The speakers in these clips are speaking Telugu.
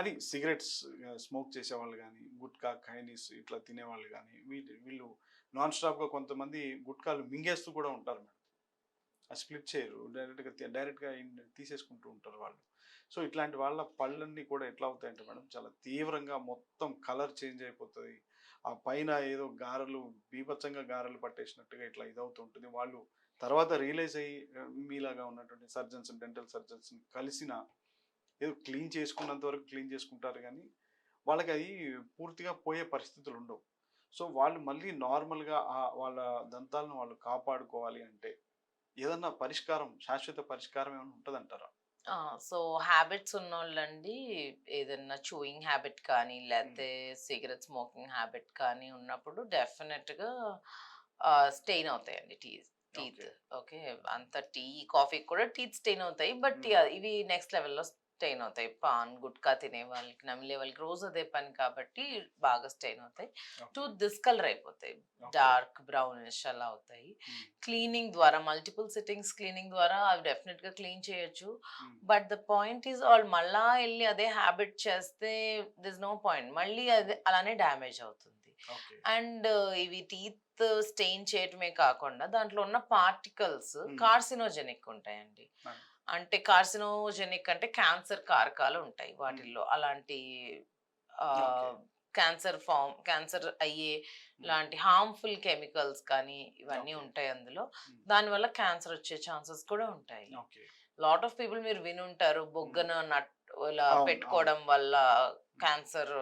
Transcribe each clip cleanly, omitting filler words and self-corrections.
కానీ సిగరెట్స్ స్మోక్ చేసేవాళ్ళు గానీ, గుట్కా, ఖైనీస్ ఇట్లా తినేవాళ్ళు గానీ, వీళ్ళు నాన్ స్టాప్‌గా కొంతమంది గుట్కాలు మింగేస్తూ కూడా ఉంటారు మేడం. స్ప్లిట్ చేయరు. డైరెక్ట్‌గా తీసేసుకుంటూ ఉంటారు వాళ్ళు. సో, ఇట్లాంటి వాళ్ళ పళ్ళన్నీ కూడా ఎట్లా అవుతాయంటే మేడం, చాలా తీవ్రంగా మొత్తం కలర్ చేంజ్ అయిపోతది. ఆ పైన ఏదో గారెలు బీభత్సంగా గారెలు పట్టేసినట్టుగా ఇట్లా ఇదవుతూ ఉంటుంది. వాళ్ళు తర్వాత రియలైజ్ అయ్యి మీలాగా ఉన్నటువంటి సర్జన్స్, డెంటల్ సర్జన్స్‌ని కలిసినా ఏదో క్లీన్ చేసుకున్నంత వరకు క్లీన్ చేసుకుంటారు గానీ, వాళ్ళకది పూర్తిగా పోయే పరిస్థితులుండవు. సో, వాళ్ళు మళ్ళీ నార్మల్‌గా వాళ్ళ దంతాలను వాళ్ళు కాపాడుకోవాలి అంటే, ఏదన్నా పరిష్కారం, శాశ్వత పరిష్కారం ఏమైనా ఉంటదంటారా? ఆ! సో, హ్యాబిట్స్ ఉన్నోళ్ళండి ఏదన్నా చూయింగ్ హ్యాబిట్ కానీ, హ్మ్. లేతే సిగరెట్ స్మోకింగ్ హ్యాబిట్ కానీ ఉన్నప్పుడు డెఫినిట్‌గా స్టెయిన్ అవుతాయండి టీత్. ఓకే. ఓకే. అంత టీ, కాఫీకి కూడా టీత్ స్టెయిన్ అవుతాయి. బట్ హ్మ్. ఇవి నెక్స్ట్ లెవెల్‌లో స్టెయిన్ అవుతాయి. పాన్, గుట్కా తినే వాళ్ళకి, నమిలే వాళ్ళకి రోజు అదే పని కాబట్టి బాగా స్టెయిన్ అవుతాయి. ఓకే. టూత్ డిస్కలర్ అయిపోతాయి. ఓకే. డార్క్ బ్రౌనిష్ అలా అవుతాయి. హ్మ్. క్లీనింగ్ ద్వారా మల్టిపుల్ సిట్టింగ్స్ క్లీనింగ్ ద్వారా అవి డెఫినిట్‌గా క్లీన్ చేయొచ్చు. హ్మ్. బట్ ద పాయింట్ ఈస్ వాళ్ళు మళ్ళా ఎళ్లి అదే హ్యాబిట్ చేస్తే థెర్ ఇస్ నో పాయింట్. మళ్ళీ అదే అలానే డ్యామేజ్ అవుతుంది. ఓకే. అండ్ ఇవి టీత్ స్టెయిన్ చేయటమే కాకుండా దాంట్లో ఉన్న పార్టికల్స్ హ్మ్. కార్సినోజెనిక్ ఉంటాయండి. ఆ! అంటే కార్సినోజెనిక్ అంటే క్యాన్సర్ కారకాలు ఉంటాయి హ్మ్. వాటిల్లో. అలాంటి ఓకే. ఆహ్, క్యాన్సర్ అయ్యే హ్మ్. ఇలాంటి హార్మ్‌ఫుల్ కెమికల్స్ కానీ ఇవన్నీ ఓకే. ఉంటాయి అందులో. హ్మ్. దానివల్ల క్యాన్సర్ వచ్చే ఛాన్సెస్ కూడా ఉంటాయి. ఓకే. లాట్ ఆఫ్ పీపుల్ మీరు వినుంటారు. హ్మ్. బొగ్గన ఇలా అవును. అవును. పెట్టుకోవడం వల్ల హ్మ్. క్యాన్సర్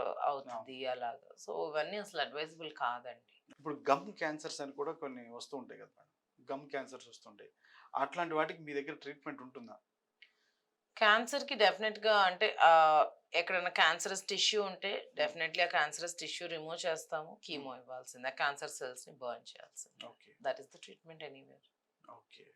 అవును. అవుతది అలాగా. సో, ఇవన్నీ అసలు అడ్వైజబుల్ కాదండి. ఇప్పుడు గమ్ క్యాన్సర్స్ అని కూడా కొన్ని వస్తూ ఉంటాయి కదా మేడం. గమ్ క్యాన్సర్స్ వస్తుంటాయి. అట్లాంటి వాటికి మీ దగ్గర ట్రీట్మెంట్ ఉంటుందా? క్యాన్సర్‌కి డెఫినిట్‌గా అంటే ఎక్కడైనా క్యాన్సరస్ టిష్యూ ఉంటే హ్మ్. డెఫినైట్‌లీ ఆ క్యాన్సరస్ టిష్యూ రిమూవ్ చేస్తాము. హ్మ్. కీమో ఇవ్వాల్సిందే. క్యాన్సర్ సెల్స్‌ని బర్న్ చేయాల్సిందే. Okay. That is the treatment anywhere. Okay.